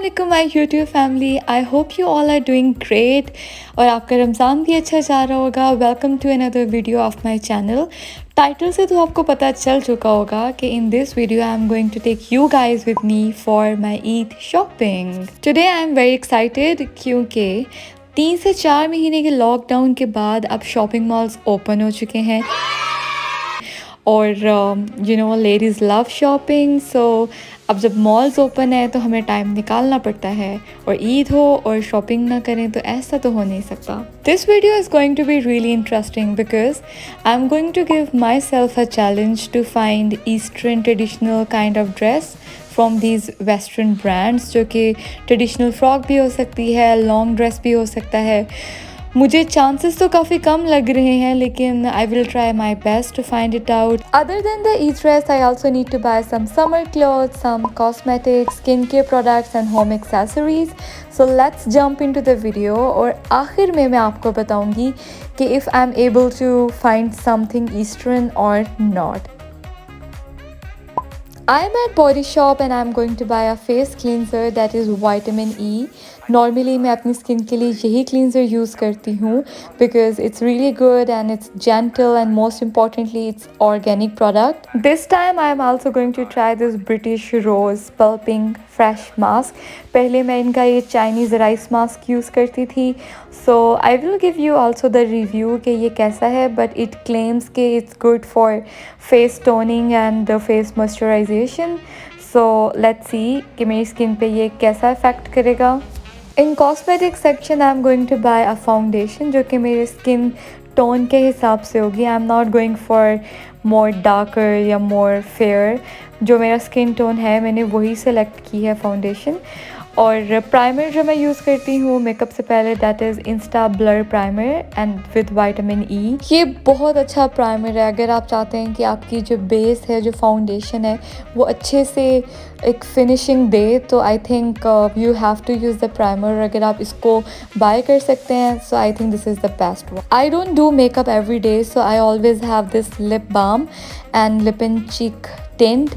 अस्सलामुअलैकुम my YouTube family, I hope you all are doing great और आपका रमज़ान भी अच्छा जा रहा होगा। Welcome to another video of my channel. Title से तो आपको पता चल चुका होगा कि in this video I am going to take you guys with me for my Eid shopping. Today I am very excited क्योंकि 3 से 4 महीने के लॉकडाउन के बाद अब शॉपिंग मॉल्स ओपन हो चुके हैं और लेडीज़ लव शॉपिंग। सो अब जब मॉल्स ओपन है तो हमें टाइम निकालना पड़ता है, और ईद हो और शॉपिंग ना करें तो ऐसा तो हो नहीं सकता। This video is going to be really interesting because I am going to give myself a challenge to find eastern traditional kind of dress from these western brands, जो कि ट्रेडिशनल फ्रॉक भी हो सकती है, long dress भी हो सकता है। मुझे चांसेस तो काफ़ी कम लग रहे हैं, लेकिन I will try my best to find it out. Other than the Eid dress I also need to buy some summer clothes, some cosmetics, skin care products and home accessories. So let's jump into the video, और आखिर में मैं आपको बताऊंगी कि if I am able to find something eastern और not. I am at Body Shop and I am going to buy a face cleanser that is vitamin E. Normally मैं अपनी स्किन के लिए यही क्लींजर यूज़ करती हूँ because it's really good and it's gentle and most importantly it's organic product. This time I am also going to try this British Rose Pulping Fresh Mask. पहले मैं इनका ये चाइनीज़ राइस मास्क यूज़ करती थी, so I will give you also the review कि ये कैसा है, but it claims कि it's good for face toning and the face moisturization. So let's see कि मेरी स्किन पे ये कैसा इफ़ेक्ट करेगा। In cosmetic section I am going to buy a foundation जो कि मेरे स्किन टोन के हिसाब से होगी। I am not going for more darker या मोर फेयर। जो मेरा स्किन टोन है मैंने वही सेलेक्ट की है फाउंडेशन। और प्राइमर जो मैं यूज़ करती हूँ मेकअप से पहले, that is Insta blur primer and with vitamin E. ये बहुत अच्छा प्राइमर है अगर आप चाहते हैं कि आपकी जो बेस है, जो फाउंडेशन है, वो अच्छे से एक फिनिशिंग दे, तो I think you have to use the primer. अगर आप इसको बाय कर सकते हैं, so I think this is the best one. I don't do makeup every day, so I always have this lip balm and lip and cheek tint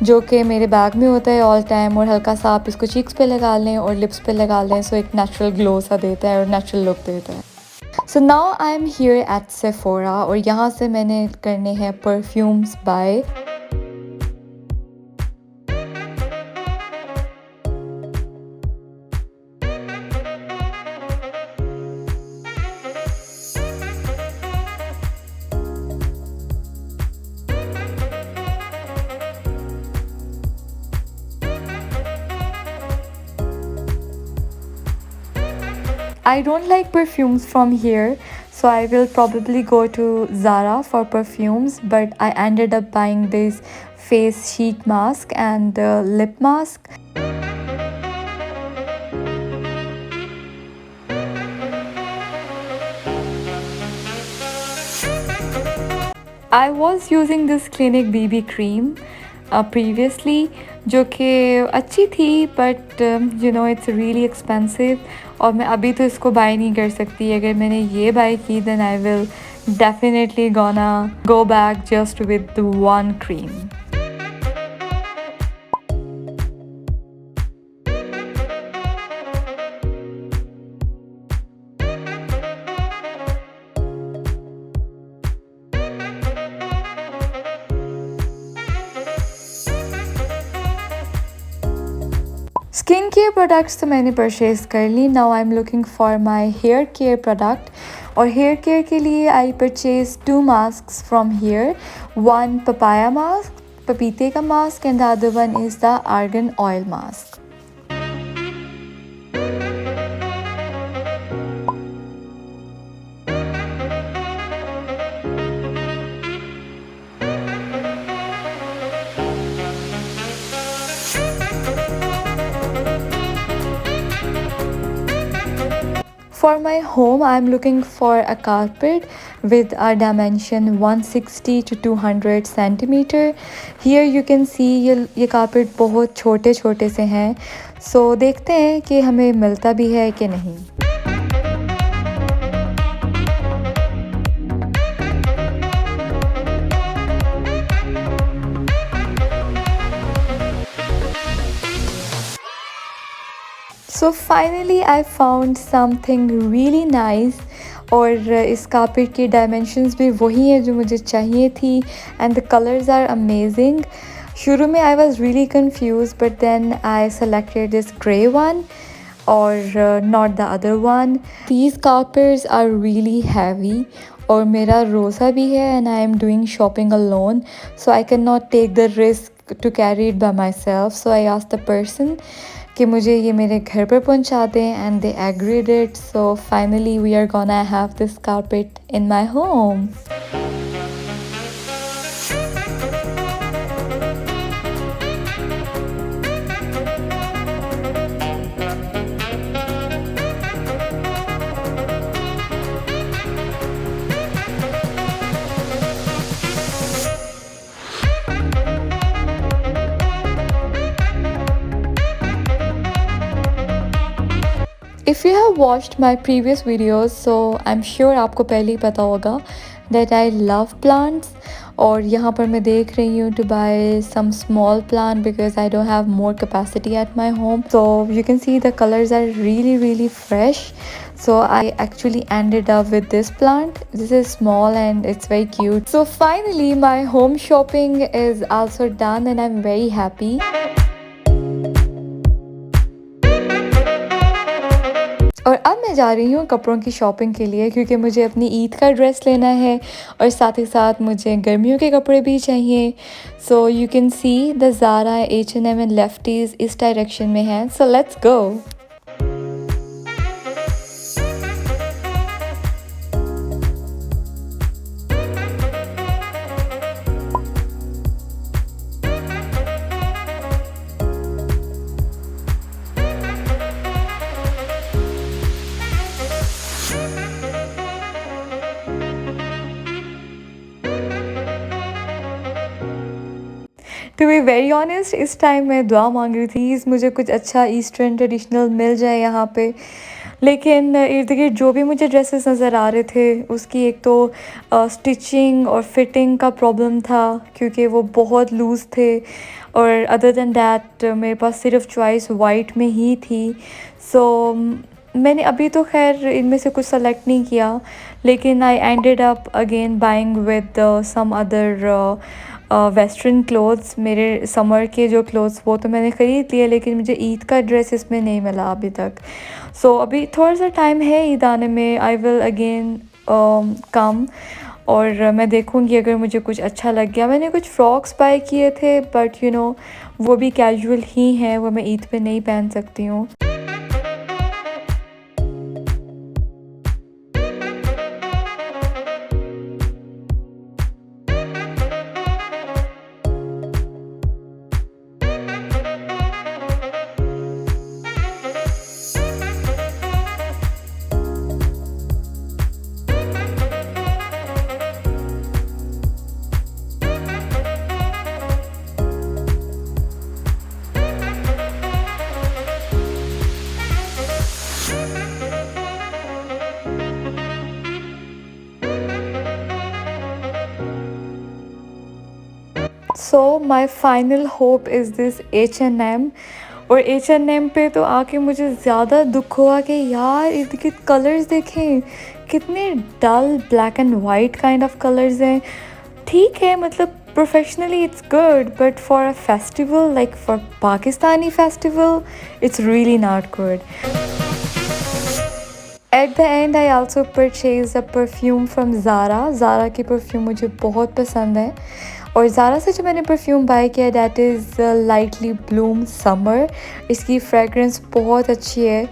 जो कि मेरे bag में होता है ऑल टाइम, और हल्का सा आप इसको चीक्स पे लगा लें और लिप्स पे लगा लें, सो एक नेचुरल ग्लो सा देता है और नेचुरल लुक देता है। So now I am here at Sephora, और यहाँ से मैंने करने हैं perfumes buy. I don't like perfumes from here, so I will probably go to Zara for perfumes, but I ended up buying this face sheet mask and lip mask. I was using this Clinique BB cream previously, जो कि अच्छी थी, but it's really expensive, और मैं अभी तो इसको bye नहीं कर सकती। अगर मैंने ये बाय की then I will definitely gonna go back just with one cream. Skin care products तो मैंने परचेज़ कर ली। Now I am looking for my hair care product, और हेयर केयर के लिए I purchase 2 mask from here. One papaya mask, पपीते का mask, and the other one is the argan oil mask. For my home, I am looking for a carpet with a dimension 160 to 200 centimeter. Here you can see ये carpet बहुत छोटे छोटे से हैं, so देखते हैं कि हमें मिलता भी है कि नहीं। So finally I found something really nice और इस कारपेट की डायमेंशंस भी वही हैं जो मुझे चाहिए थी and the colours are amazing. शुरू में I was really confuse but then I selected this grey one or not the other one. These carpets are really heavy और मेरा रोज़ा भी है and I am doing shopping alone, so I cannot take the risk to carry it by myself. So I asked the person कि मुझे ये मेरे घर पर पहुंचा दें and they agreed it. So finally we are gonna have this carpet in my home. If you have watched my previous videos, so I'm sure आपको पहले ही पता होगा that I love plants. और यहाँ पर मैं देख रही हूँ to buy some small plant because I don't have more capacity at my home. So you can see the colors are really fresh. So I actually ended up with this plant. This is small and it's very cute. So finally my home shopping is also done and I'm very happy. और अब मैं जा रही हूँ कपड़ों की shopping के लिए क्योंकि मुझे अपनी ईद का ड्रेस लेना है और साथ ही साथ मुझे गर्मियों के कपड़े भी चाहिए. So you can see the Zara, H&M and Lefties इस डायरेक्शन में है. So let's go. To be very honest इस टाइम मैं दुआ मांग रही थी मुझे कुछ अच्छा ईस्टर्न ट्रेडिशनल मिल जाए यहाँ पे, लेकिन इर्द गिर्द जो भी मुझे ड्रेसेस नज़र आ रहे थे उसकी एक तो स्टिचिंग और फिटिंग का प्रॉब्लम था क्योंकि वो बहुत लूज़ थे और अदर दैन दैट मेरे पास सिर्फ चॉइस वाइट में ही थी. सो मैंने अभी तो खैर इनमें से कुछ सेलेक्ट नहीं किया, लेकिन I ended up again buying with some other western clothes. मेरे समर के जो क्लोथ्स वो तो मैंने ख़रीद लिए, लेकिन मुझे ईद का ड्रेस इसमें नहीं मिला अभी तक. सो अभी थोड़ा सा टाइम है ईद आने में. आई विल अगेन कम और मैं देखूँगी अगर मुझे कुछ अच्छा लग गया. मैंने कुछ फ्रॉक्स बाय किए थे बट यू नो वो भी कैजुअल ही हैं, वो मैं ईद पे नहीं पहन सकती हूँ. So my final hope is this H&M. और H&M पे तो आके मुझे ज़्यादा दुख हुआ कि यार इनके कलर्स देखें कितने dull black and white kind of colours हैं. ठीक है, मतलब professionally it's good but for a festival like for Pakistani festival it's really not good. At the end I also purchase a perfume from Zara. Zara की perfume मुझे बहुत पसंद है और ज़ारा से जो मैंने परफ्यूम बाय किया that is lightly Bloom summer. इसकी फ्रेगरेंस बहुत अच्छी है.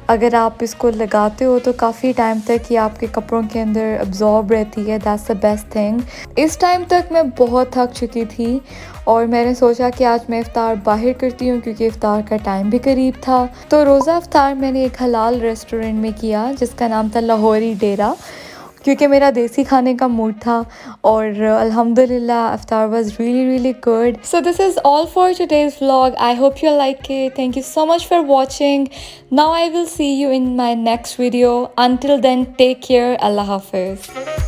अगर आप इसको लगाते हो तो काफ़ी टाइम तक ये आपके कपड़ों के अंदर अब्जॉर्ब रहती है. That's the best thing. इस टाइम तक मैं बहुत थक चुकी थी और मैंने सोचा कि आज मैं इफ्तार बाहर करती हूँ क्योंकि इफ्तार का टाइम भी करीब था. तो रोज़ा इफ्तार मैंने एक हलाल रेस्टोरेंट में किया जिसका नाम था लाहौरी डेरा, क्योंकि मेरा देसी खाने का मूड था और अल्हम्दुलिल्लाह इफ्तार was really good. So this is all for today's vlog. I hope you like it. Thank you so much for watching. Now I will see you in my next video. Until then take care. अल्लाह हाफिज़.